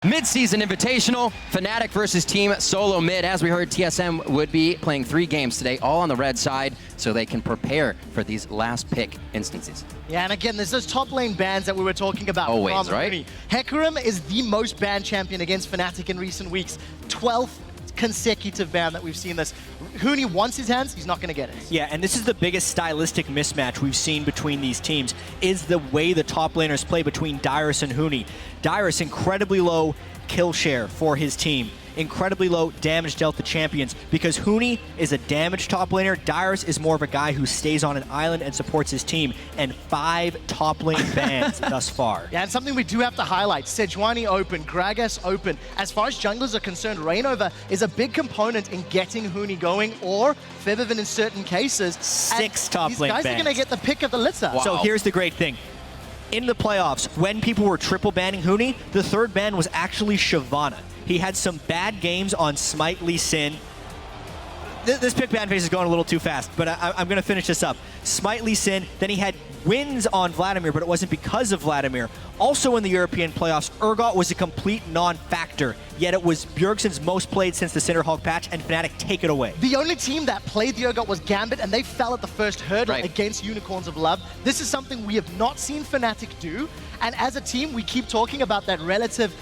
Mid-season invitational, Fnatic versus Team Solomid. As we heard, TSM would be playing 3 games today, all on the red side, so they can prepare for these last pick instances. Yeah, and again, there's those top lane bans that we were talking about. Always, right? Hecarim is the most banned champion against Fnatic in recent weeks. 12th consecutive ban that we've seen this. Huni wants his hands, he's not going to get it. Yeah, and this is the biggest stylistic mismatch we've seen between these teams, is the way the top laners play between Dyrus and Huni. Dyrus, incredibly low kill share for his team. Incredibly low damage dealt to champions, because Huni is a damage top laner. Dyrus is more of a guy who stays on an island and supports his team, and 5 top lane bans thus far. Yeah, and something we do have to highlight, Sejuani open, Gragas open. As far as junglers are concerned, Rainover is a big component in getting Huni going, or Febiven in certain cases. 6 top lane bans. These guys are going to get the pick of the litter. Wow. So here's the great thing. In the playoffs, when people were triple banning Huni, the 3rd ban was actually Shyvana. He had some bad games on Smite Lee Sin. This pick ban phase is going a little too fast, but I'm going to finish this up. Smite Lee Sin, then he had wins on Vladimir, but it wasn't because of Vladimir. Also in the European playoffs, Urgot was a complete non-factor, yet it was Bjergsen's most played since the Cinderhulk patch, and Fnatic take it away. The only team that played the Urgot was Gambit, and they fell at the first hurdle against Unicorns of Love. This is something we have not seen Fnatic do, and as a team, we keep talking about that relative,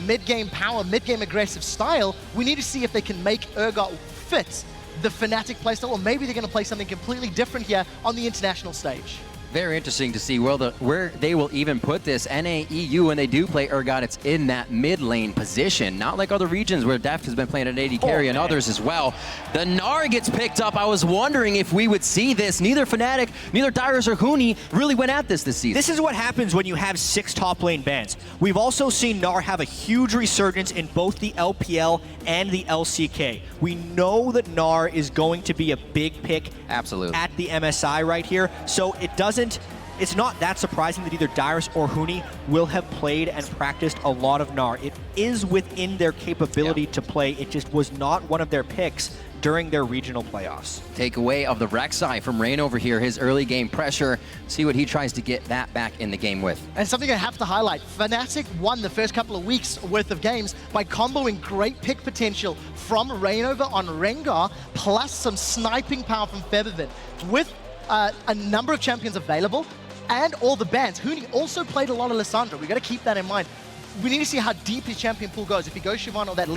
mid-game power, mid-game aggressive style. We need to see if they can make Urgot fit the Fnatic playstyle, or maybe they're going to play something completely different here on the international stage. Very interesting to see where they will even put this. NAEU, when they do play Urgot, it's in that mid lane position. Not like other regions where Deft has been playing an AD carry and others as well. The Gnar gets picked up. I was wondering if we would see this. Neither Fnatic, neither Dyrus or Huni really went at this season. This is what happens when you have 6 top lane bans. We've also seen Gnar have a huge resurgence in both the LPL and the LCK. We know that Gnar is going to be a big pick at the MSI right here, so it's not that surprising that either Dyrus or Huni will have played and practiced a lot of Gnar. It is within their capability to play. It just was not one of their picks during their regional playoffs. Takeaway of the Rek'Sai from Rain over here, his early game pressure. See what he tries to get that back in the game with. And something I have to highlight, Fnatic won the first couple of weeks worth of games by comboing great pick potential from Rainover on Rengar, plus some sniping power from Febiven. With a number of champions available and all the bans, Huni also played a lot of Lissandra. We've got to keep that in mind. We need to see how deep his champion pool goes. If he goes Shyvana or that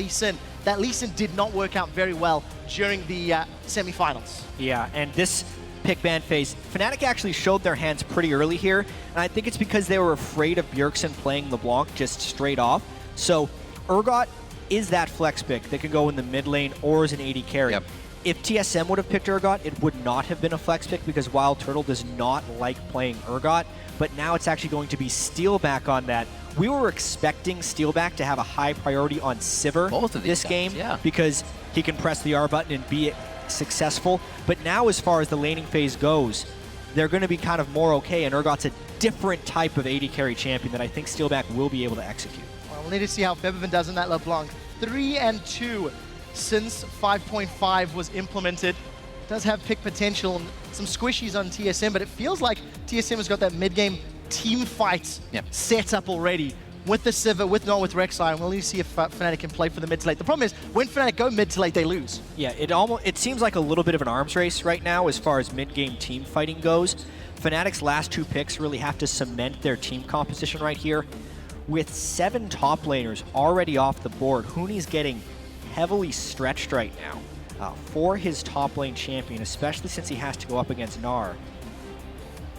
Lee Sin did not work out very well during the semifinals. Yeah, and this pick ban phase, Fnatic actually showed their hands pretty early here, and I think it's because they were afraid of Bjergsen playing LeBlanc just straight off. So Urgot is that flex pick that can go in the mid lane or as an AD carry. Yep. If TSM would have picked Urgot, it would not have been a flex pick because Wild Turtle does not like playing Urgot, but now it's actually going to be Steelback on that. We were expecting Steelback to have a high priority on Sivir this game because he can press the R button and be successful, but now as far as the laning phase goes, they're going to be kind of more okay, and Urgot's a different type of AD carry champion that I think Steelback will be able to execute. Well, we'll need to see how Febiven does in that LeBlanc. 3-2 since 5.5 was implemented. Does have pick potential and some squishies on TSM, but it feels like TSM has got that mid-game team fight set up already with the Sivir, with Rek'Sai, and we'll need to see if Fnatic can play for the mid to late. The problem is, when Fnatic go mid to late, they lose. Yeah, it seems like a little bit of an arms race right now as far as mid-game team fighting goes. Fnatic's last 2 picks really have to cement their team composition right here. With 7 top laners already off the board, Huni's getting heavily stretched right now for his top lane champion, especially since he has to go up against Gnar.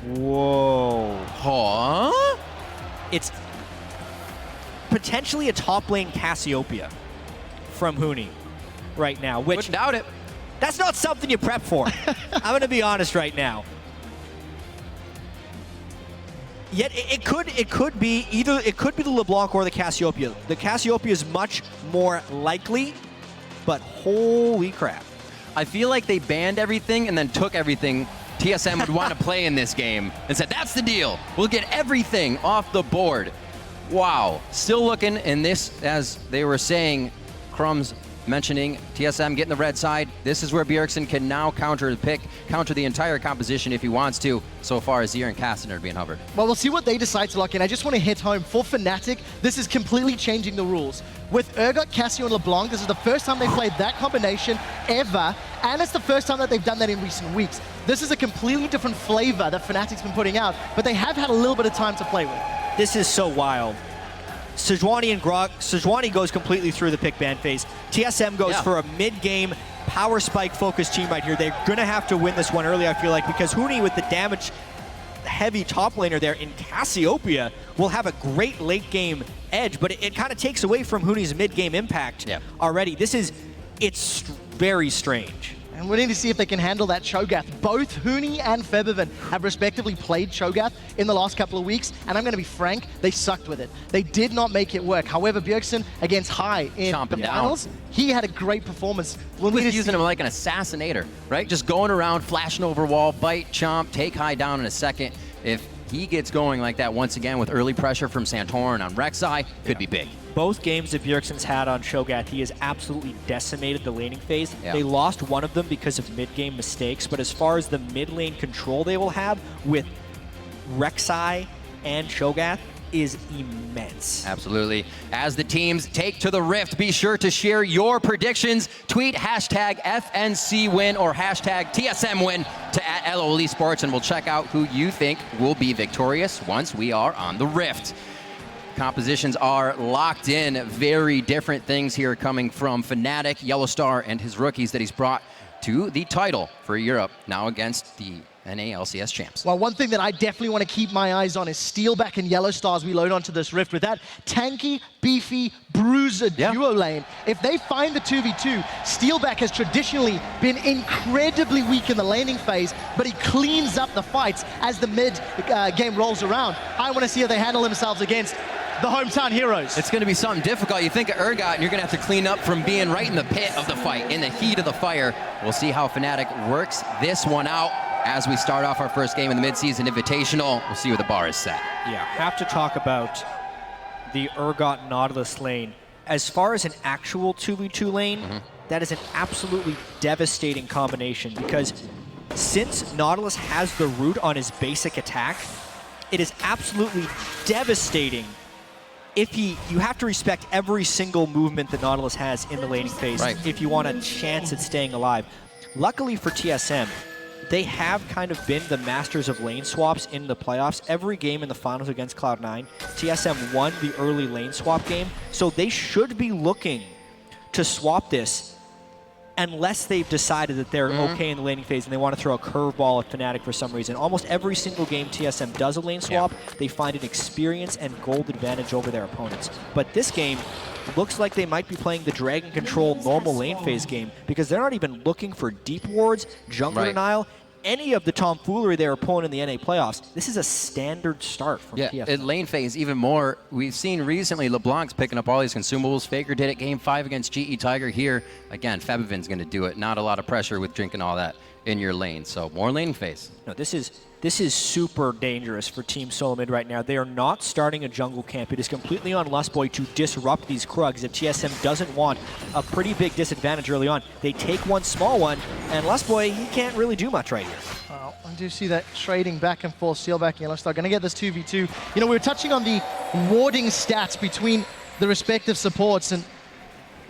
Whoa. Huh? It's potentially a top lane Cassiopeia from Huni right now, which... Wouldn't doubt it. That's not something you prep for. I'm going to be honest right now. Yet it could be the LeBlanc or the Cassiopeia. The Cassiopeia is much more likely, but holy crap. I feel like they banned everything and then took everything TSM would want to play in this game and said, that's the deal. We'll get everything off the board. Wow. Still looking in this, as they were saying, Crumbs mentioning TSM getting the red side. This is where Bjergsen can now counter the entire composition if he wants to. So far, Azir and Castaner are being hovered. Well, we'll see what they decide to lock in. I just want to hit home for Fnatic. This is completely changing the rules. With Urgot, Cassio, and LeBlanc, this is the first time they've played that combination ever, and it's the first time that they've done that in recent weeks. This is a completely different flavor that Fnatic's been putting out, but they have had a little bit of time to play with. This is so wild. Sejuani and Grog. Sejuani goes completely through the pick ban phase. TSM goes for a mid-game power spike focused team right here. They're gonna have to win this one early, I feel like, because Huni with the damage heavy top laner there in Cassiopeia will have a great late game edge, but it kind of takes away from Huni's mid-game impact already. It's very strange. And we need to see if they can handle that Cho'Gath. Both Huni and Febiven have respectively played Cho'Gath in the last couple of weeks, and I'm going to be frank, they sucked with it. They did not make it work. However, Bjergsen against Hai in the finals, he had a great performance. We'll be using him like an assassinator, right? Just going around, flashing over wall, bite, chomp, take Hai down in a second. If he gets going like that once again with early pressure from Santorin on Rek'Sai, could be big. Both games that Bjergsen's had on Cho'Gath, he has absolutely decimated the laning phase. They lost one of them because of mid-game mistakes, but as far as the mid-lane control they will have with Rek'Sai and Cho'Gath is immense. Absolutely. As the teams take to the Rift, be sure to share your predictions. Tweet hashtag FNC win or hashtag TSM win to @LOL Esports, and we'll check out who you think will be victorious once we are on the Rift. Compositions are locked in. Very different things here coming from Fnatic, Yellowstar, and his rookies that he's brought to the title for Europe, now against the NA LCS champs. Well, one thing that I definitely want to keep my eyes on is Steelback and Yellowstar as we load onto this Rift with that tanky, beefy, bruiser duo lane. If they find the 2v2, Steelback has traditionally been incredibly weak in the laning phase, but he cleans up the fights as the mid game rolls around. I want to see how they handle themselves against the hometown heroes. It's going to be something difficult. You think of Urgot, and you're going to have to clean up from being right in the pit of the fight, in the heat of the fire. We'll see how Fnatic works this one out as we start off our first game in the midseason invitational. We'll see where the bar is set. Yeah, have to talk about the Urgot Nautilus lane. As far as an actual 2v2 lane, that is an absolutely devastating combination, because since Nautilus has the root on his basic attack, it is absolutely devastating. You have to respect every single movement that Nautilus has in the laning phase if you want a chance at staying alive. Luckily for TSM, they have kind of been the masters of lane swaps in the playoffs. Every game in the finals against Cloud9, TSM won the early lane swap game, so they should be looking to swap this unless they've decided that they're okay in the laning phase and they want to throw a curveball at Fnatic for some reason. Almost every single game TSM does a lane swap, they find an experience and gold advantage over their opponents. But this game looks like they might be playing the Dragon Control normal lane phase game, because they're not even looking for deep wards, jungler denial, any of the tomfoolery they were pulling in the NA playoffs. This is a standard start from TSM. In lane phase even more. We've seen recently LeBlanc's picking up all these consumables. Faker did it game 5 against GE Tiger here. Again, Febiven's going to do it. Not a lot of pressure with drinking all that in your lane. So more lane phase. No, this is super dangerous for Team Solomid right now. They are not starting a jungle camp. It is completely on Lustboy to disrupt these Krugs. If TSM doesn't want a pretty big disadvantage early on, they take one small one, and Lustboy, he can't really do much right here. Well, I do see that trading back and forth, Steelback and Yellowstar. Going to get this 2v2. You know, we were touching on the warding stats between the respective supports, and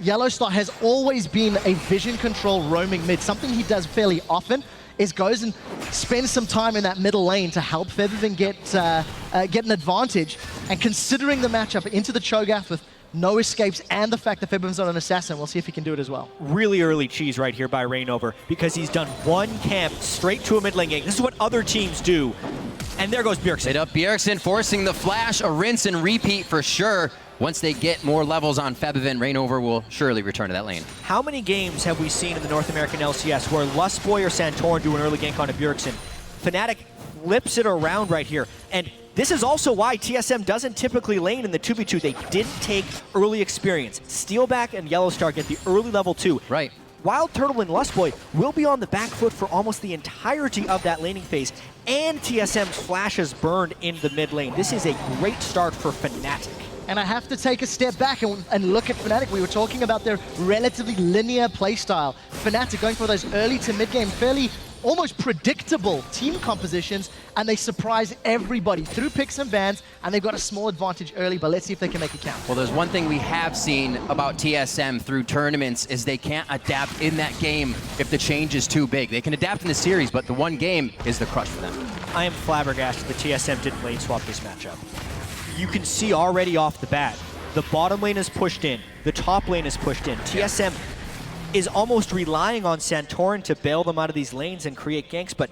Yellowstar has always been a vision control roaming mid. Something he does fairly often is goes and spends some time in that middle lane to help Febiven get an advantage. And considering the matchup into the Cho'Gath with no escapes and the fact that Febiven's not an assassin, we'll see if he can do it as well. Really early cheese right here by Reignover, because he's done one camp straight to a mid lane gank. This is what other teams do. And there goes Bjergsen. Hit up Bjergsen, forcing the flash, a rinse and repeat for sure. Once they get more levels on Febiven, Reignover will surely return to that lane. How many games have we seen in the North American LCS where Lustboy or Santorin do an early gank on a Bjergsen? Fnatic flips it around right here. And this is also why TSM doesn't typically lane in the 2v2. They didn't take early experience. Steelback and Yellowstar get the early level 2. Right. Wild Turtle and Lustboy will be on the back foot for almost the entirety of that laning phase, and TSM's flashes burned in the mid lane. This is a great start for Fnatic. And I have to take a step back and look at Fnatic. We were talking about their relatively linear playstyle. Fnatic going for those early to mid-game, fairly almost predictable team compositions, and they surprise everybody through picks and bans, and they've got a small advantage early, but let's see if they can make it count. Well, there's one thing we have seen about TSM through tournaments is they can't adapt in that game if the change is too big. They can adapt in the series, but the one game is the crush for them. I am flabbergasted that TSM didn't lane swap this matchup. You can see already off the bat, the bottom lane is pushed in, the top lane is pushed in. TSM is almost relying on Santorin to bail them out of these lanes and create ganks, but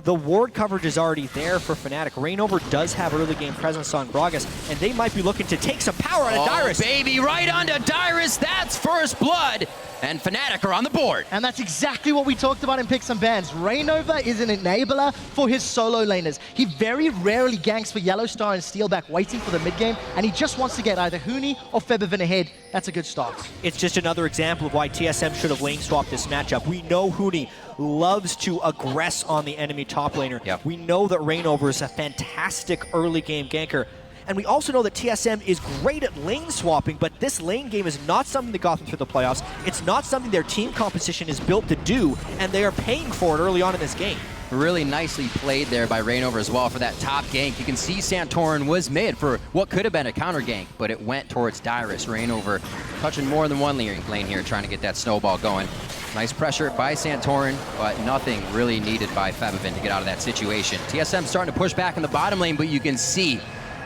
the ward coverage is already there for Fnatic. Reignover does have early game presence on Gragas, and they might be looking to take some power out of Dyrus. Baby, right onto Dyrus, that's first blood, and Fnatic are on the board. And that's exactly what we talked about in picks and bans. Reignover is an enabler for his solo laners. He very rarely ganks for Yellowstar and Steelback waiting for the mid game, and he just wants to get either Huni or Febiven ahead. That's a good start. It's just another example of why TSM should have lane swapped this matchup. We know Huni loves to aggress on the enemy top laner. Yep. We know that Reignover is a fantastic early game ganker. And we also know that TSM is great at lane swapping, but this lane game is not something that got them through the playoffs. It's not something their team composition is built to do, and they are paying for it early on in this game. Really nicely played there by Reignover as well for that top gank. You can see Santorin was mid for what could have been a counter gank, but it went towards Dyrus. Reignover touching more than one lane here, trying to get that snowball going. Nice pressure by Santorin, but nothing really needed by Febiven to get out of that situation. TSM starting to push back in the bottom lane, but you can see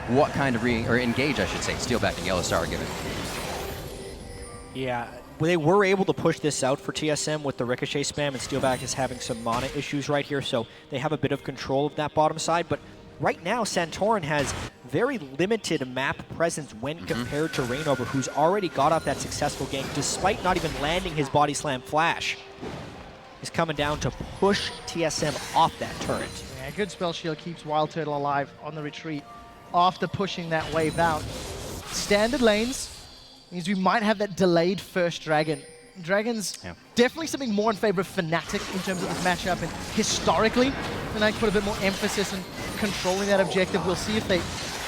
what kind of engage, I should say, Steelback and Yellowstar are given. Yeah, they were able to push this out for TSM with the Ricochet spam, and Steelback is having some mana issues right here, so they have a bit of control of that bottom side. But right now, Santorin has very limited map presence when compared to Reignover, who's already got off that successful gank despite not even landing his body slam flash. He's coming down to push TSM off that turret. Yeah, good spell shield keeps Wild Turtle alive on the retreat after pushing that wave out. Standard lanes means we might have that delayed first dragon. Dragon's definitely something more in favor of Fnatic in terms of this matchup, and historically, Fnatic put a bit more emphasis on controlling that objective. We'll see if they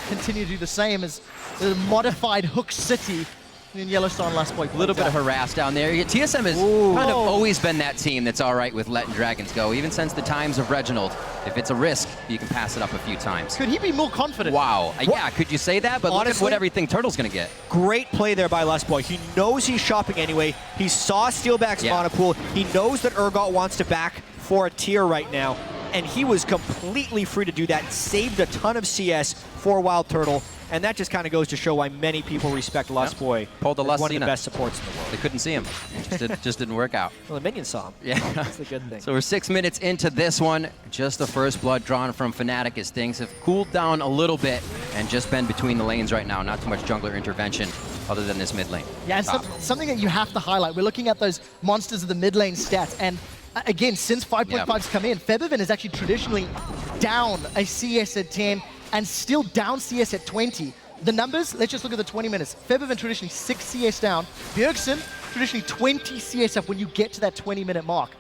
continue to do the same as the modified Hook City in Yellowstar and Last Boy. A little bit of harass down there. TSM has kind of always been that team that's all right with letting dragons go, even since the times of Reginald. If it's a risk, you can pass it up a few times. Could he be more confident? Wow. Yeah, could you say that? But honestly, look at what everything Turtle's going to get. Great play there by Last Boy. He knows he's shopping anyway. He saw Steelback's mana pool. He knows that Urgot wants to back for a tier right now, and he was completely free to do that. Saved a ton of CS for Wild Turtle. And that just kind of goes to show why many people respect Lust Boy. Pulled the Lust one of the best supports in the world. They couldn't see him. Just didn't work out. Well, the minions saw him. Yeah. That's the good thing. So we're 6 minutes into this one. Just the first blood drawn from Fnatic as things have cooled down a little bit and just been between the lanes right now. Not too much jungler intervention other than this mid lane. Yeah, and something that you have to highlight. We're looking at those monsters of the mid lane stats, and again, since 5.5's come in, Febiven is actually traditionally down a CS at 10 and still down CS at 20. The numbers, let's just look at the 20 minutes. Febiven traditionally 6 CS down. Bjergsen traditionally 20 CS up when you get to that 20-minute mark.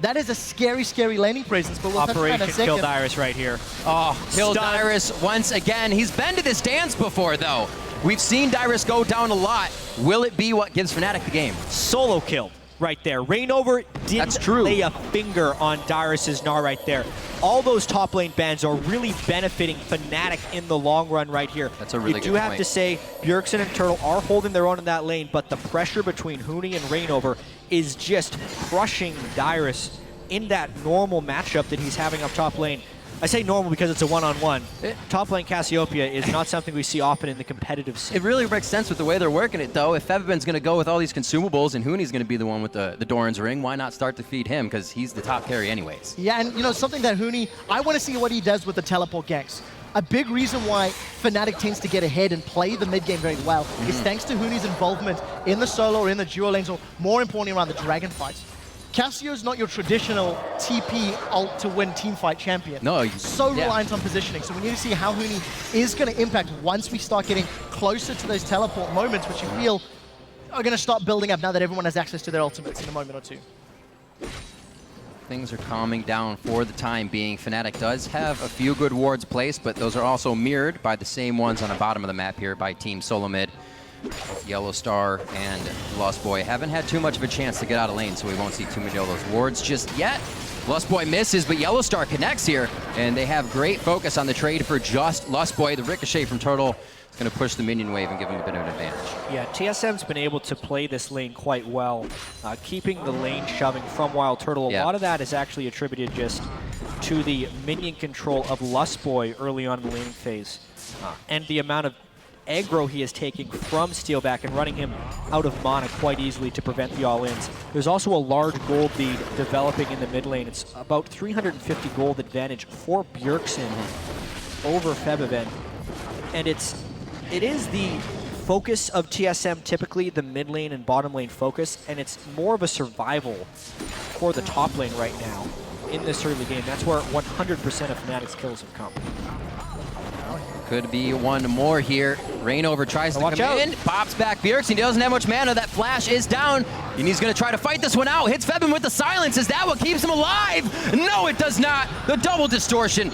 That is a scary, scary laning presence, but we'll touch on that in a second. Kill Dyrus right here. Oh, kill Dyrus once again. He's been to this dance before, though. We've seen Dyrus go down a lot. Will it be what gives Fnatic the game? Solo kill right there. Reignover didn't lay a finger on Dyrus's Gnar right there. All those top lane bans are really benefiting Fnatic in the long run right here. That's a really good point. You do have to say Bjergsen and Turtle are holding their own in that lane, but the pressure between Huni and Reignover is just crushing Dyrus in that normal matchup that he's having up top lane. I say normal because it's a one-on-one. Top lane Cassiopeia is not something we see often in the competitive scene. It really makes sense with the way they're working it, though. If Febiven's going to go with all these consumables and Huni's going to be the one with the Doran's ring, why not start to feed him? Because he's the top carry anyways. Yeah, and you know, something that Huni, I want to see what he does with the teleport ganks. A big reason why Fnatic tends to get ahead and play the mid game very well is thanks to Huni's involvement in the solo or in the duo lanes, or more importantly around the dragon fights. Cassio's not your traditional TP ult to win teamfight champion. No. So reliant on positioning. So we need to see how Huni is going to impact once we start getting closer to those teleport moments, which you feel are going to start building up now that everyone has access to their ultimates in a moment or two. things are calming down for the time being. Fnatic does have a few good wards placed, but those are also mirrored by the same ones on the bottom of the map here by Team Solomid. Yellow Star and Lost Boy haven't had too much of a chance to get out of lane, so we won't see too many of those wards just yet. Lost Boy misses, but Yellow Star connects here, and they have great focus on the trade for just Lost Boy. The ricochet from Turtle is going to push the minion wave and give him a bit of an advantage. Yeah, TSM's been able to play this lane quite well, keeping the lane shoving from Wild Turtle. A lot of that is actually attributed just to the minion control of Lust Boy early on in the laning phase, and the amount of aggro he is taking from Steelback and running him out of mana quite easily to prevent the all-ins. There's also a large gold lead developing in the mid lane. It's about 350 gold advantage for Bjergsen over Febiven. And it is the focus of TSM, typically the mid lane and bottom lane focus, and it's more of a survival for the top lane right now in this early game. That's where 100% of Fnatic's kills have come. Could be one more here. Rainover tries to come in, pops back Bjergsen. He doesn't have much mana. That flash is down, and he's going to try to fight this one out. Hits Febin with the silence. Is that what keeps him alive? No, it does not. The double distortion.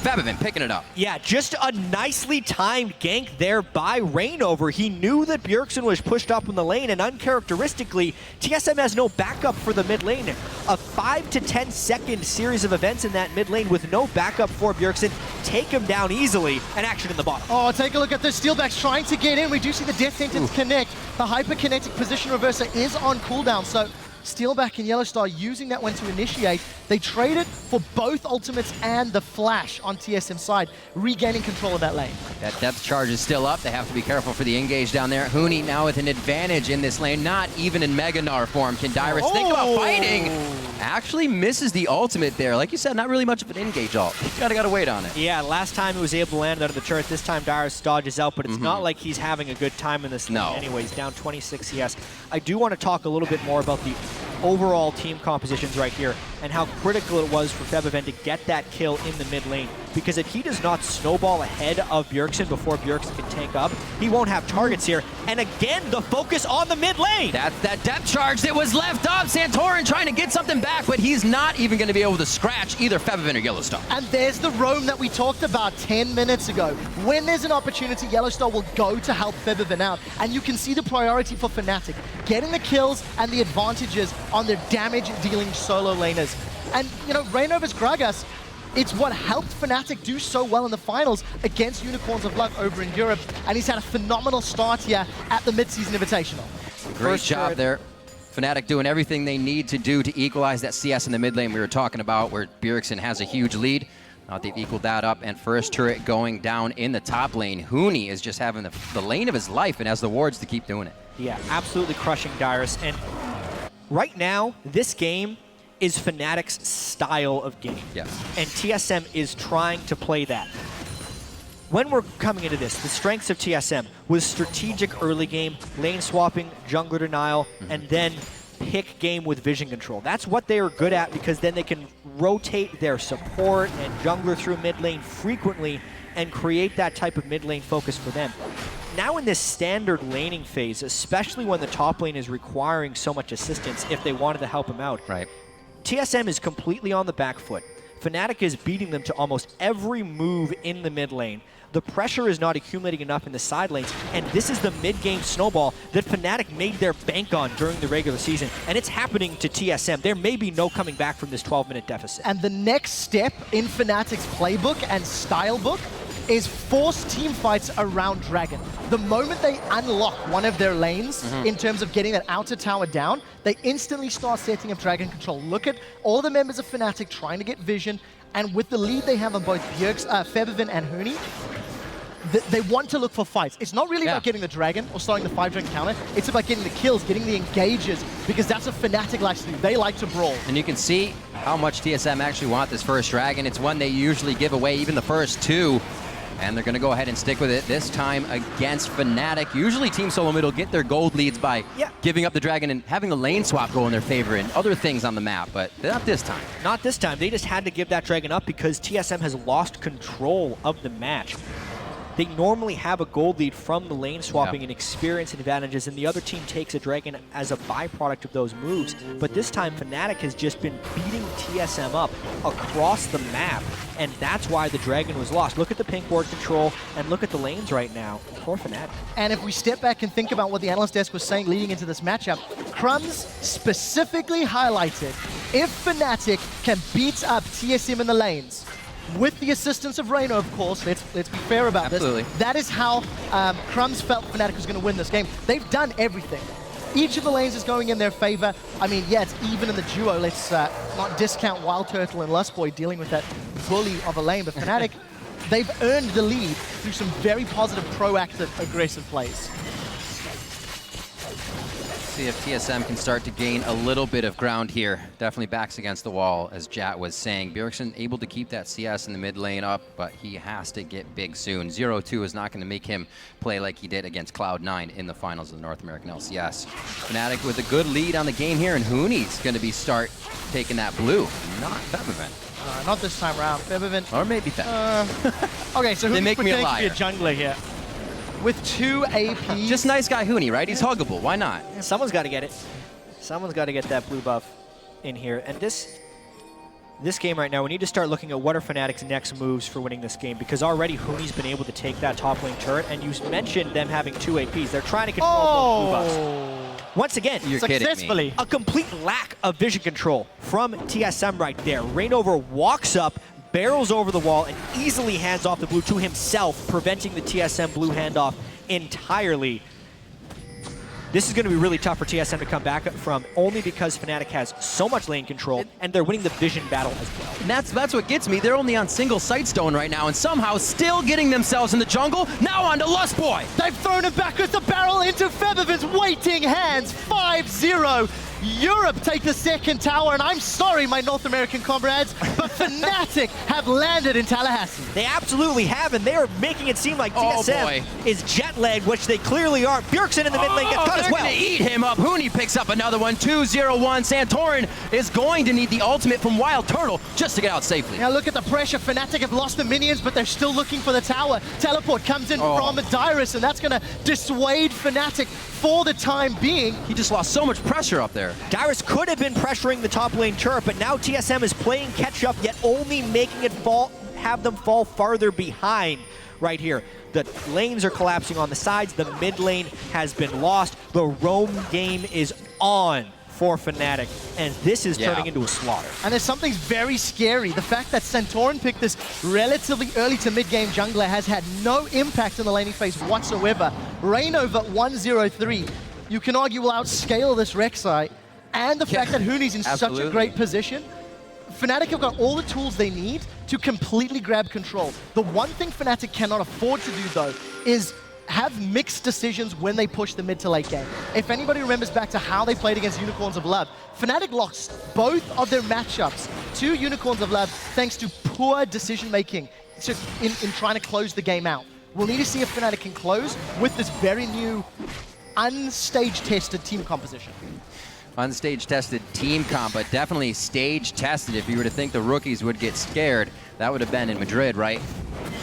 Febin picking it up. Yeah, just a nicely timed gank there by Rainover. He knew that Bjergsen was pushed up in the lane, and uncharacteristically, TSM has no backup for the mid lane. A 5 to 10 second series of events in that mid lane with no backup for Bjergsen take him down easily, and action in the bottom. Oh, take a look at this. Steelback's trying to get in. We do see the Death Sentence connect. The hyperkinetic position reverser is on cooldown, so Steelback and Yellow Star using that one to initiate. They traded for both ultimates and the flash on TSM side, regaining control of that lane. That depth charge is still up. They have to be careful for the engage down there. Huni now with an advantage in this lane, not even in Mega Gnar form. Can Dyrus think about fighting? Actually misses the ultimate there. Like you said, not really much of an engage ult. Gotta wait on it. Yeah, last time he was able to land under the turret. This time Dyrus dodges out, but it's not like he's having a good time in this lane. Anyways, down 26 CS. I do want to talk a little bit more about the overall team compositions right here and how critical it was for Febiven to get that kill in the mid lane, because if he does not snowball ahead of Bjergsen before Bjergsen can tank up, he won't have targets here. And again, the focus on the mid lane. That's that depth charge that was left up. Santorin trying to get something back, but he's not even going to be able to scratch either Febiven or Yellow Star. And there's the roam that we talked about 10 minutes ago. When there's an opportunity, Yellow Star will go to help Febiven out. And you can see the priority for Fnatic, getting the kills and the advantages on their damage-dealing solo laners. And, you know, Rainover's Gragas, it's what helped Fnatic do so well in the finals against Unicorns of Luck over in Europe. And he's had a phenomenal start here at the Mid-Season Invitational. Great job there. Fnatic doing everything they need to do to equalize that CS in the mid lane we were talking about, where Bjergsen has a huge lead. Now they've equaled that up, and first turret going down in the top lane. Huni is just having the lane of his life and has the wards to keep doing it. Yeah, absolutely crushing Dyrus. And right now, this game is Fnatic's style of game. Yes. And TSM is trying to play that. When we're coming into this, the strengths of TSM was strategic early game, lane swapping, jungler denial, and then pick game with vision control. That's what they are good at, because then they can rotate their support and jungler through mid lane frequently and create that type of mid lane focus for them. Now in this standard laning phase, especially when the top lane is requiring so much assistance if they wanted to help him out, right, TSM is completely on the back foot. Fnatic is beating them to almost every move in the mid lane. The pressure is not accumulating enough in the side lanes, and this is the mid-game snowball that Fnatic made their bank on during the regular season, and it's happening to TSM. There may be no coming back from this 12-minute deficit. And the next step in Fnatic's playbook and style book is force team fights around Dragon. The moment they unlock one of their lanes in terms of getting that outer tower down, they instantly start setting up Dragon control. Look at all the members of Fnatic trying to get vision, and with the lead they have on both Febiven and Huni, they want to look for fights. It's not really about getting the Dragon or starting the 5-dragon counter. It's about getting the kills, getting the engages, because that's what Fnatic likes to do. They like to brawl. And you can see how much TSM actually want this first Dragon. It's one they usually give away, even the first two. And they're going to go ahead and stick with it this time against Fnatic. Usually Team Solomid will get their gold leads by giving up the Dragon and having a lane swap go in their favor and other things on the map, but not this time. Not this time. They just had to give that Dragon up because TSM has lost control of the match. they normally have a gold lead from the lane swapping and experience advantages, and the other team takes a dragon as a byproduct of those moves. But this time, Fnatic has just been beating TSM up across the map, and that's why the dragon was lost. Look at the pink ward control, and look at the lanes right now for Fnatic. And if we step back and think about what the analyst desk was saying leading into this matchup, Crumbs specifically highlighted if Fnatic can beat up TSM in the lanes, with the assistance of Reyno, of course, let's be fair about this. That is how Crumbs felt Fnatic was going to win this game. They've done everything. Each of the lanes is going in their favor. I mean, yeah, it's even in the duo. Let's not discount Wild Turtle and Lustboy dealing with that bully of a lane. But Fnatic, they've earned the lead through some very positive, proactive, aggressive plays. See if TSM can start to gain a little bit of ground here. Definitely backs against the wall, as Jat was saying. Bjergsen able to keep that CS in the mid lane up, but he has to get big soon. 0-2 is not going to make him play like he did against Cloud9 in the finals of the North American LCS. Fnatic with a good lead on the game here, and Hooney's going to be start taking that blue, not Febiven. Not this time around. Febiven. Or maybe Febiven. Okay, so Hooney's pretending to be a jungler here. With 2 APs. Just nice guy Hooney, right? He's huggable. Why not? Someone's got to get it. Someone's got to get that blue buff in here. And this game right now, we need to start looking at what are Fnatic's next moves for winning this game, because already Hooney's been able to take that top lane turret, and you mentioned them having 2 APs. They're trying to control both blue buffs. Once again, you're successfully. A complete lack of vision control from TSM right there. Reignover walks up, barrels over the wall, and easily hands off the blue to himself, preventing the TSM blue handoff entirely. This is going to be really tough for TSM to come back from, only because Fnatic has so much lane control, and they're winning the vision battle as well. And that's what gets me. They're only on single Sightstone right now, and somehow still getting themselves in the jungle. Now on to Lustboy. They've thrown it back with the barrel into Febiven's waiting hands. 5-0. Europe take the second tower, and I'm sorry, my North American comrades, but Fnatic have landed in Tallahassee. They absolutely have, and they are making it seem like TSM is jet-lagged, which they clearly are. Bjergsen in the mid lane gets caught as well. They're gonna eat him up. Hooney picks up another one. 2-0-1. Santorin is going to need the ultimate from Wild Turtle just to get out safely. Now look at the pressure. Fnatic have lost the minions, but they're still looking for the tower. Teleport comes in from Dyrus, and that's gonna dissuade Fnatic for the time being. He just lost so much pressure up there. Dyrus could have been pressuring the top lane turret, but now TSM is playing catch up, yet only making it have them fall farther behind right here. The lanes are collapsing on the sides. The mid lane has been lost. The roam game is on for Fnatic, and this is turning into a slaughter. And there's something very scary. The fact that Santorin picked this relatively early to mid-game jungler has had no impact in the laning phase whatsoever. Reignover 1-0-3. You can argue will outscale this Rek'Sai, and the fact that Hooney's in such a great position. Fnatic have got all the tools they need to completely grab control. The one thing Fnatic cannot afford to do, though, is have mixed decisions when they push the mid to late game. If anybody remembers back to how they played against Unicorns of Love, Fnatic lost both of their matchups to Unicorns of Love thanks to poor decision making in trying to close the game out. We'll need to see if Fnatic can close with this very new, unstage-tested team composition. Unstage-tested team comp, but definitely stage-tested. If you were to think the rookies would get scared, that would have been in Madrid, right?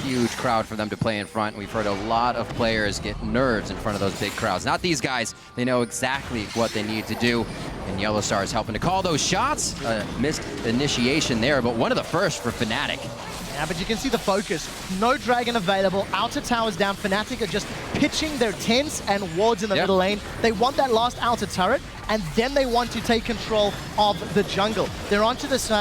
Huge crowd for them to play in front. We've heard a lot of players get nerves in front of those big crowds. Not these guys. They know exactly what they need to do. And Yellowstar is helping to call those shots. Missed initiation there, but one of the first for Fnatic. Yeah, but you can see the focus. No dragon available. Outer towers down. Fnatic are just pitching their tents and wards in the middle lane. They want that last outer turret, and then they want to take control of the jungle. They're onto this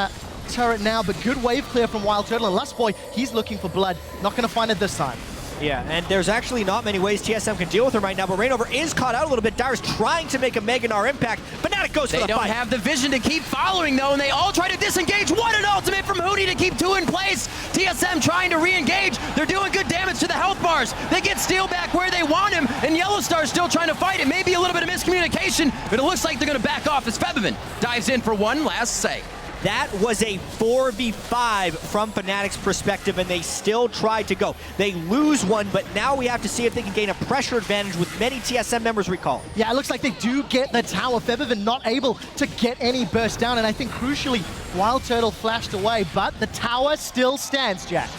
turret now, but good wave clear from Wild Turtle, and Lustboy, he's looking for blood. Not going to find it this time. Yeah, and there's actually not many ways TSM can deal with him right now, but Reignover is caught out a little bit. Dyrus trying to make a Mega Gnar impact. Fnatic goes for the fight. They don't have the vision to keep following, though, and they all try to disengage. What an ultimate from Hooney to keep 2 in place. TSM trying to re-engage. They're doing good damage to the health bars. They get Steel back where they want him, and Yellowstar's still trying to fight. It may be a little bit of miscommunication, but it looks like they're going to back off as Febiven dives in for one last say. That was a 4v5 from Fnatic's perspective, and they still tried to go. They lose one, but now we have to see if they can gain a pressure advantage with many TSM members recall. Yeah, it looks like they do get the tower. Febiven not able to get any burst down, and I think crucially, Wild Turtle flashed away, but the tower still stands, Jack.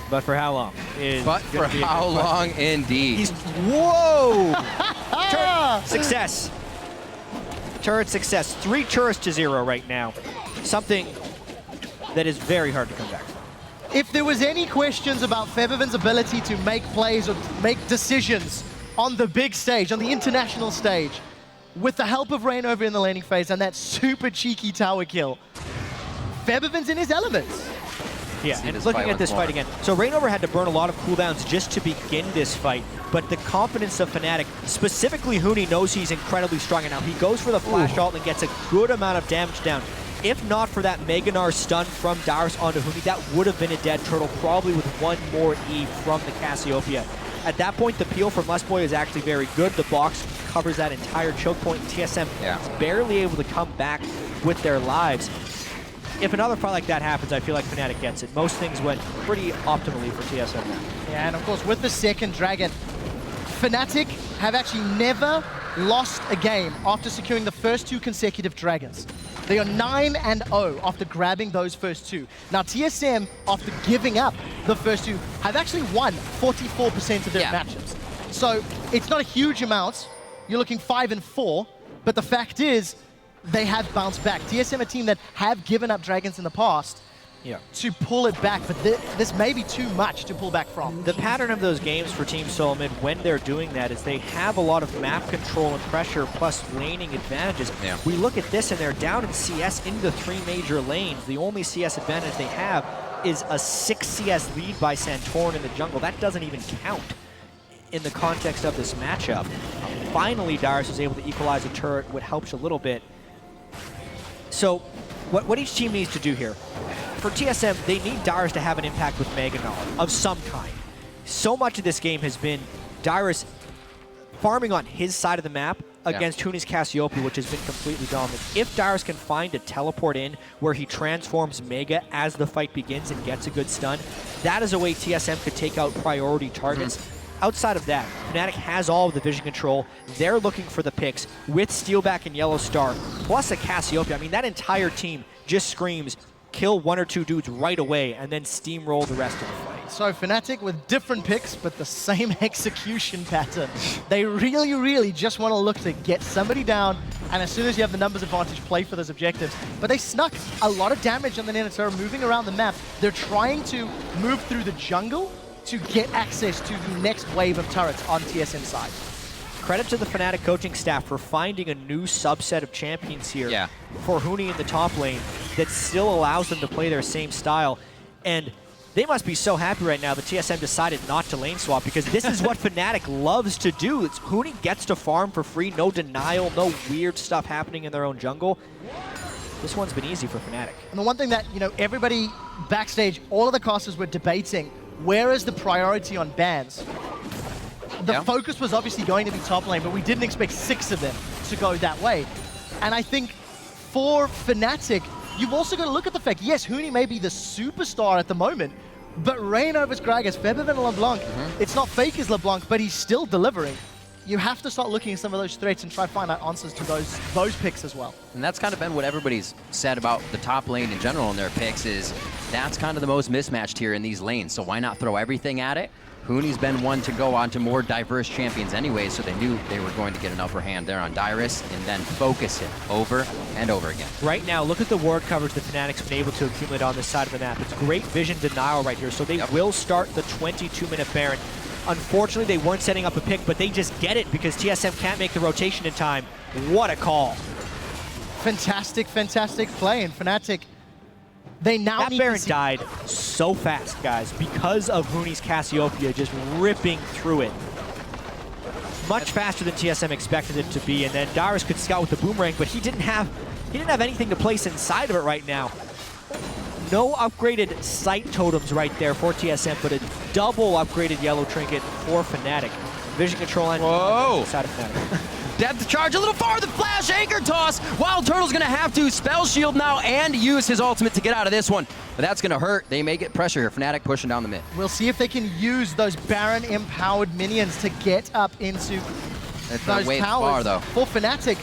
But for how long? But for how long, indeed. He's, whoa! Turret success. Turret success. 3 turrets to 0 right now. Something that is very hard to come back from. If there was any questions about Febiven's ability to make plays or make decisions on the big stage, on the international stage, with the help of Reignover in the laning phase and that super cheeky tower kill, Febiven's in his elements. Yeah, and looking at this fight again. So Reignover had to burn a lot of cooldowns just to begin this fight, but the confidence of Fnatic, specifically Huni, knows he's incredibly strong, and now he goes for the flash ult and gets a good amount of damage down. If not for that Mega Gnar stun from Darius onto Huni, that would have been a dead turtle, probably with 1 more E from the Cassiopeia. At that point, the peel from Lustboy is actually very good. The box covers that entire choke point. TSM is barely able to come back with their lives. If another fight like that happens, I feel like Fnatic gets it. Most things went pretty optimally for TSM now. Yeah, and of course, with the second Dragon, Fnatic have actually never lost a game after securing the first 2 consecutive Dragons. They are 9-0 after grabbing those first 2. Now, TSM, after giving up the first 2, have actually won 44% of their matchups. So it's not a huge amount. You're looking 5-4, but the fact is, they have bounced back. TSM, a team that have given up Dragons in the past, to pull it back, but this may be too much to pull back from. The pattern of those games for Team Solomid when they're doing that is they have a lot of map control and pressure plus laning advantages. We look at this and they're down in CS into the 3 major lanes. The only CS advantage they have is a 6 CS lead by Santorin in the jungle. That doesn't even count in the context of this matchup. Finally, Darius was able to equalize a turret, which helps a little bit. So what each team needs to do here, for TSM, they need Darius to have an impact with Mega Gnar of some kind. So much of this game has been Darius farming on his side of the map against Huni's Cassiopeia, which has been completely dominant. If Darius can find a teleport in where he transforms Mega as the fight begins and gets a good stun, that is a way TSM could take out priority targets. Outside of that, Fnatic has all of the vision control. They're looking for the picks with Steelback and Yellow Star, plus a Cassiopeia. I mean, that entire team just screams, kill 1 or 2 dudes right away, and then steamroll the rest of the fight. So Fnatic with different picks, but the same execution pattern. They really, really just want to look to get somebody down, and as soon as you have the numbers advantage, play for those objectives. But they snuck a lot of damage on the Nanoterra moving around the map. They're trying to move through the jungle to get access to the next wave of turrets on TSM side. Credit to the Fnatic coaching staff for finding a new subset of champions here for Huni in the top lane that still allows them to play their same style. And they must be so happy right now that TSM decided not to lane swap, because this is what Fnatic loves to do. It's Huni gets to farm for free, no denial, no weird stuff happening in their own jungle. This one's been easy for Fnatic. And the one thing that, everybody backstage, all of the casters were debating, where is the priority on bans? The focus was obviously going to be top lane, but we didn't expect 6 of them to go that way. And I think for Fnatic, you've also got to look at the fact, yes, Huni may be the superstar at the moment, but Reignover's Gragas, Febiven and LeBlanc, it's not fake as LeBlanc, but he's still delivering. You have to start looking at some of those threats and try to find out answers to those picks as well. And that's kind of been what everybody's said about the top lane in general in their picks, is that's kind of the most mismatched here in these lanes. So why not throw everything at it? Huni's been one to go on to more diverse champions anyway, so they knew they were going to get an upper hand there on Darius and then focus it over and over again. Right now, look at the ward coverage that Fnatic's been able to accumulate on this side of the map. It's great vision denial right here, so they will start the 22-minute Baron. Unfortunately, they weren't setting up a pick, but they just get it because TSM can't make the rotation in time. What a call. Fantastic, fantastic play, and Fnatic, they now that need Baron to died so fast, guys, because of Huni's Cassiopeia just ripping through it. Much faster than TSM expected it to be, and then Darius could scout with the boomerang, but he didn't have anything to place inside of it right now. No upgraded sight totems right there for TSM, but a double upgraded yellow trinket for Fnatic. Vision control and side of Fnatic. Depth charge a little farther, flash, anchor toss. Wild Turtle's gonna have to spell shield now and use his ultimate to get out of this one. But that's gonna hurt. They may get pressure here. Fnatic pushing down the mid. We'll see if they can use those Baron empowered minions to get up into those way towers. far, though. For Fnatic,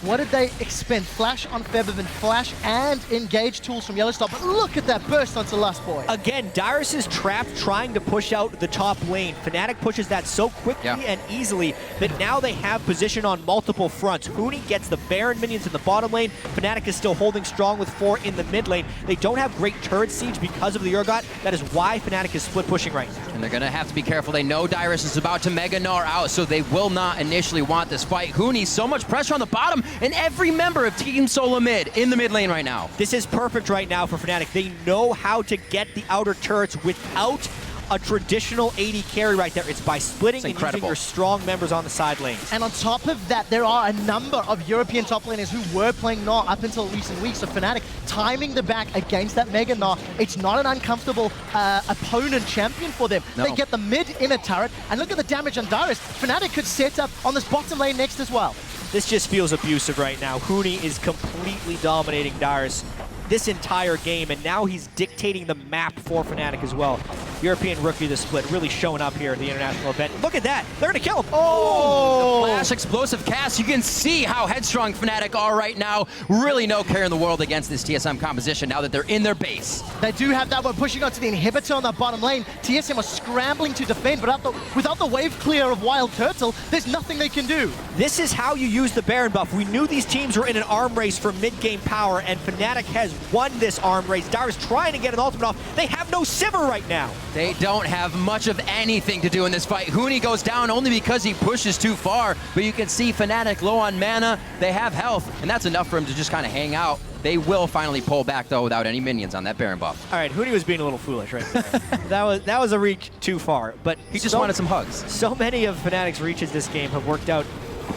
What did they expend? Flash on Featherman, Flash and Engage tools from Yellowstar. But look at that burst onto Lust Boy. Again, Dyrus is trapped trying to push out the top lane. Fnatic pushes that so quickly and easily that now they have position on multiple fronts. Huni gets the Baron minions in the bottom lane. Fnatic is still holding strong with 4 in the mid lane. They don't have great turret siege because of the Urgot. That is why Fnatic is split pushing right now. And they're going to have to be careful. They know Dyrus is about to Mega Gnar out, so they will not initially want this fight. Huni, so much pressure on the bottom, and every member of Team Solomid in the mid lane right now. This is perfect right now for Fnatic. They know how to get the outer turrets without a traditional AD carry right there. It's by splitting and using your strong members on the side lanes. And on top of that, there are a number of European top laners who were playing Gnar up until recent weeks. So Fnatic timing the back against that Mega Gnar. It's not an uncomfortable opponent champion for them. No. They get the mid in a turret, and look at the damage on Dyrus. Fnatic could set up on this bottom lane next as well. This just feels abusive right now. Huni is completely dominating Dyrus this entire game, and now he's dictating the map for Fnatic as well. European Rookie of the Split really showing up here at the international event. Look at that. They're going to kill him. Oh! The flash explosive cast. You can see how headstrong Fnatic are right now. Really no care in the world against this TSM composition now that they're in their base. They do have that one pushing onto the inhibitor on that bottom lane. TSM are scrambling to defend, but without the wave clear of Wild Turtle, there's nothing they can do. This is how you use the Baron buff. We knew these teams were in an arm race for mid-game power, and Fnatic has won this arm race. Dyrus trying to get an ultimate off. They have no Sivir right now. They don't have much of anything to do in this fight. Huni goes down only because he pushes too far, but you can see Fnatic low on mana. They have health, and that's enough for him to just kind of hang out. They will finally pull back, though, without any minions on that Baron buff. All right, Huni was being a little foolish right there. that was a reach too far, but he just wanted some hugs. So many of Fnatic's reaches this game have worked out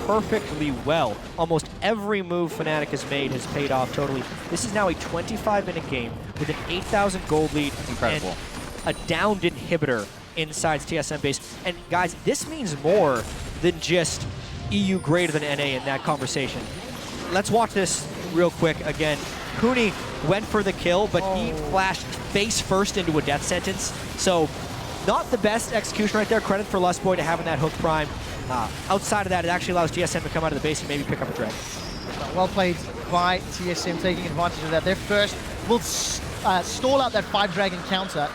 perfectly well. Almost every move Fnatic has made has paid off totally. This is now a 25-minute game with an 8,000 gold lead. That's incredible. And a downed inhibitor inside TSM base. And guys, this means more than just EU greater than NA in that conversation. Let's watch this real quick again. Huni went for the kill, but he flashed face first into a death sentence. So not the best execution right there. Credit for Lustboy to having that hook prime. Outside of that, it actually allows TSM to come out of the base and maybe pick up a dragon. Well played by TSM, taking advantage of that. Their first will stall out that 5-dragon counter,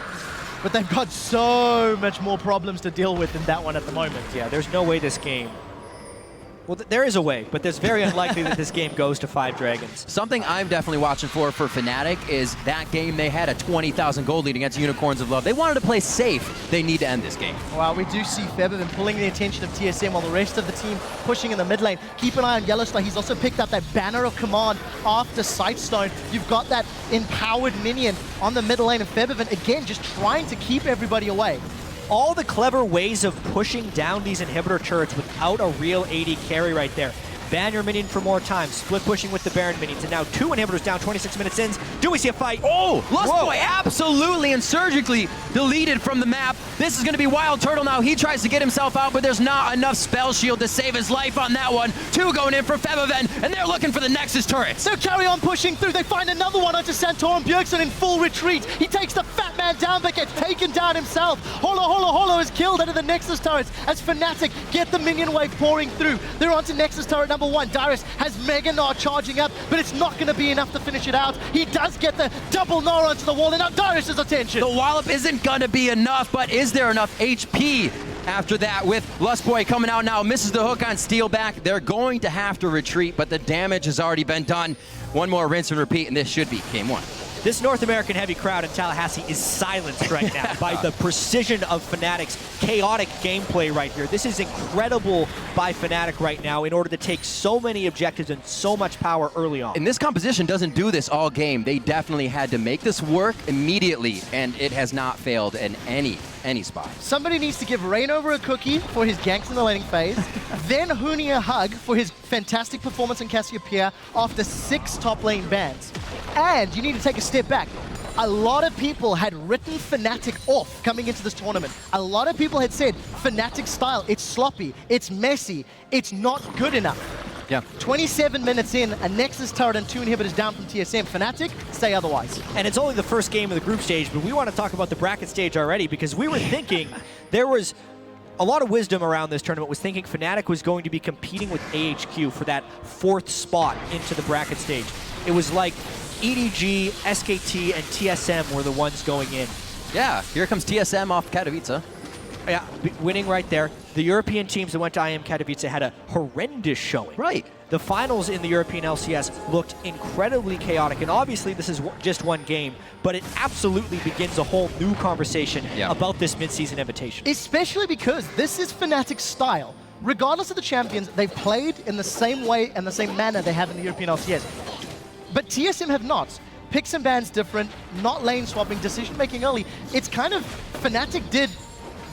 but they've got so much more problems to deal with than that one at the moment. Yeah, there's no way this game... Well, there is a way, but there's very unlikely that this game goes to 5 dragons. Something I'm definitely watching for Fnatic is that game they had a 20,000 gold lead against Unicorns of Love. They wanted to play safe. They need to end this game. Well, we do see Featherman pulling the attention of TSM while the rest of the team pushing in the mid lane. Keep an eye on Yellowstar. He's also picked up that Banner of Command after Sightstone. You've got that empowered minion on the mid lane of Featherman, again, just trying to keep everybody away. All the clever ways of pushing down these inhibitor turrets without a real AD carry right there. Ban your minion for more time, split pushing with the Baron minions, and now 2 inhibitors down 26 minutes in. Do we see a fight? Oh, Lustboy absolutely and surgically deleted from the map. This is going to be Wild Turtle now. He tries to get himself out, but there's not enough spell shield to save his life on that one. 2 going in for Featherman, and they're looking for the Nexus turrets. So carry on pushing through. They find another one onto Santorum. Bjergsen in full retreat. He takes the fat man down, but gets taken down himself. Holo is killed out of the Nexus turrets as Fnatic get the minion wave pouring through. They're onto Nexus turret number 1. Dyrus has Mega Gnar charging up, but it's not going to be enough to finish it out. He does get the double Gnar onto the wall, and now Dyrus' attention. The wallop isn't going to be enough, but is there enough HP after that with Lustboy coming out now? Misses the hook on Steelback. They're going to have to retreat, but the damage has already been done. One more rinse and repeat, and this should be game 1. This North American heavy crowd in Tallahassee is silenced right now by the precision of Fnatic's chaotic gameplay right here. This is incredible by Fnatic right now in order to take so many objectives and so much power early on. And this composition doesn't do this all game. They definitely had to make this work immediately, and it has not failed in any spot. Somebody needs to give Rainover a cookie for his ganks in the laning phase, then Huni a hug for his fantastic performance in Cassiopeia after 6 top lane bans. And you need to take a step back. A lot of people had written Fnatic off coming into this tournament. A lot of people had said, Fnatic style, it's sloppy, it's messy, it's not good enough. Yeah. 27 minutes in, a Nexus turret and 2 inhibitors down from TSM. Fnatic, say otherwise. And it's only the first game of the group stage, but we want to talk about the bracket stage already because we were thinking there was a lot of wisdom around this tournament was thinking Fnatic was going to be competing with AHQ for that 4th spot into the bracket stage. It was like EDG, SKT, and TSM were the ones going in. Yeah, here comes TSM off Katowice. Yeah, winning right there. The European teams that went to IM Katowice had a horrendous showing. Right. The finals in the European LCS looked incredibly chaotic, and obviously this is just one game, but it absolutely begins a whole new conversation about this mid-season invitation. Especially because this is Fnatic's style. Regardless of the champions, they've played in the same way and the same manner they have in the European LCS. But TSM have not. Picks and bans different, not lane swapping, decision making early. It's kind of Fnatic did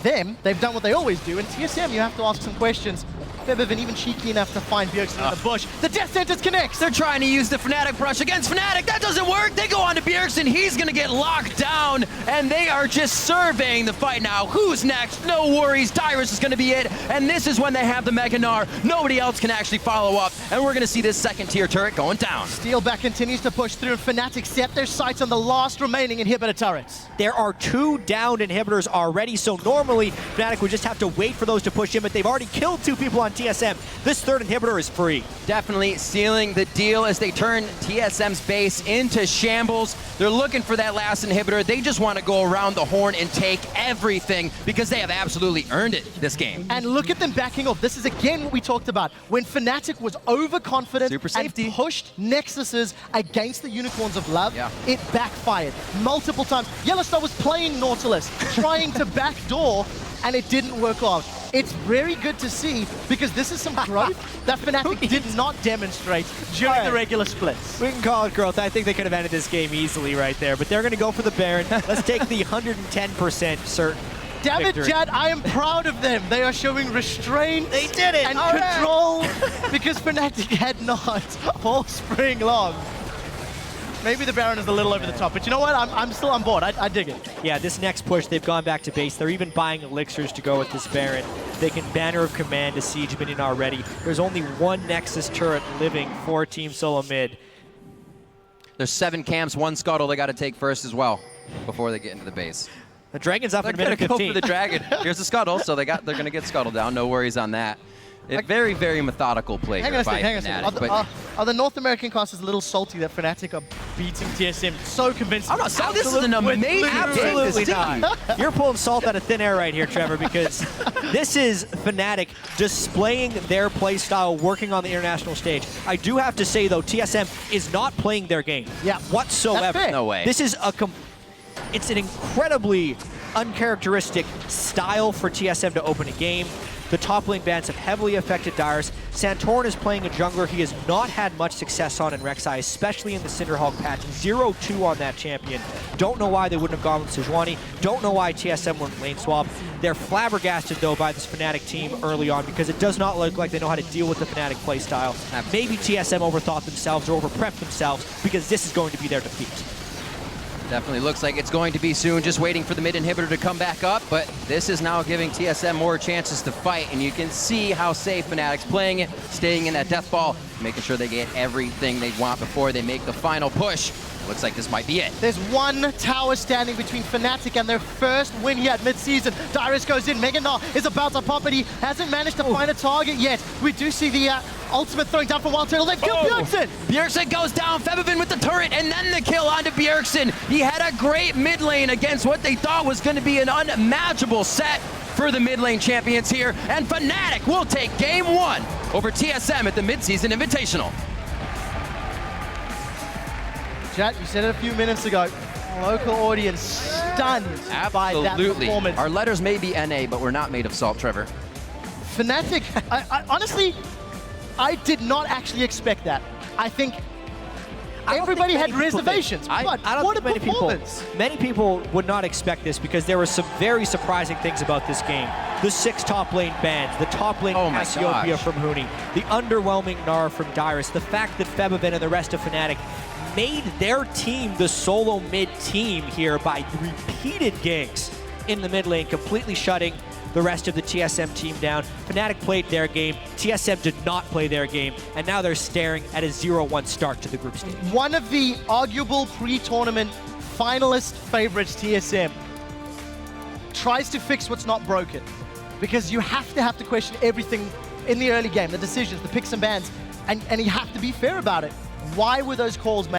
them, they've done what they always do, and TSM you have to ask some questions. They've been even cheeky enough to find Bjergsen in the bush. The Death Sentence connects! They're trying to use the Fnatic brush against Fnatic. That doesn't work. They go on to Bjergsen. He's going to get locked down, and they are just surveying the fight now. Who's next? No worries. Dyrus is going to be it, and this is when they have the Mega Gnar. Nobody else can actually follow up, and we're going to see this 2nd-tier turret going down. Steelback continues to push through, and Fnatic set their sights on the last remaining inhibitor turrets. There are 2 downed inhibitors already, so normally Fnatic would just have to wait for those to push in, but they've already killed 2 people on TSM. This 3rd inhibitor is free. Definitely sealing the deal as they turn TSM's base into shambles. They're looking for that last inhibitor. They just want to go around the horn and take everything because they have absolutely earned it this game. And look at them backing off. This is again what we talked about. When Fnatic was overconfident Super safety. and pushed Nexuses against the Unicorns of Love, it backfired multiple times. Yellowstar was playing Nautilus, trying to backdoor, and it didn't work out. It's very good to see because this is some growth that Fnatic did not demonstrate during the regular splits. We can call it growth. I think they could have ended this game easily right there, but they're going to go for the Baron. Let's take the 110% certain Damn it, victory. Jad, I am proud of them. They are showing restraint They did it! and All right. control because Fnatic had not all spring long. Maybe the Baron is a little over the top, but you know what? I'm still on board. I dig it. Yeah, this next push, they've gone back to base. They're even buying elixirs to go with this Baron. They can Banner of Command a Siege Minion already. There's only 1 Nexus turret living for Team Solomid. There's 7 camps, 1 scuttle they got to take first as well before they get into the base. The Dragon's up They're in a minute going to go 15. for the Dragon. Here's the scuttle, so they're going to get scuttle down. No worries on that. A very, very methodical play Hang here on a by second, hang on a second. Fnatic. Are the North American classes a little salty that Fnatic are beating TSM so convincing? I'm not so this is an amazing Absolutely game. not. You're pulling salt out of thin air right here, Trevor, because this is Fnatic displaying their play style, working on the international stage. I do have to say, though, TSM is not playing their game whatsoever. That's fair. No way. This is it's an incredibly uncharacteristic style for TSM to open a game. The top lane bans have heavily affected Dyrus. Santorin is playing a jungler he has not had much success on in Rek'Sai, especially in the Cinderhawk patch. 0-2 on that champion. Don't know why they wouldn't have gone with Sejuani. Don't know why TSM went lane swap. They're flabbergasted, though, by this Fnatic team early on because it does not look like they know how to deal with the Fnatic playstyle. Maybe TSM overthought themselves or overprepped themselves because this is going to be their defeat. Definitely looks like it's going to be soon, just waiting for the mid inhibitor to come back up, but this is now giving TSM more chances to fight, and you can see how safe Fnatic's playing it, staying in that death ball, making sure they get everything they want before they make the final push. Looks like this might be it. There's 1 tower standing between Fnatic and their first win here at mid-season. Dyrus goes in. Mega Gnar is about to pop, but he hasn't managed to find a target yet. We do see the ultimate throwing down from Wild Turtle. They've killed Bjergsen! Bjergsen goes down, Febvin with the turret, and then the kill onto Bjergsen. He had a great mid lane against what they thought was going to be an unmatchable set for the mid lane champions here, and Fnatic will take game 1 over TSM at the mid-season invitational. Chat, you said it a few minutes ago. Local audience stunned by that performance. Our letters may be NA, but we're not made of salt, Trevor. Fnatic, honestly, I did not actually expect that. I think everybody had reservations, but what a performance. Many people would not expect this because there were some very surprising things about this game. The 6 top lane bans, the top lane Cassiopeia from Huni, the underwhelming Gnar from Dyrus, the fact that Febvin and the rest of Fnatic made their team the solo mid team here by repeated ganks in the mid lane, completely shutting the rest of the TSM team down. Fnatic played their game, TSM did not play their game, and now they're staring at a 0-1 start to the group stage. One of the arguable pre-tournament finalist favorites, TSM, tries to fix what's not broken. because you have to question everything in the early game, the decisions, the picks and bans, and you have to be fair about it. Why were those calls made?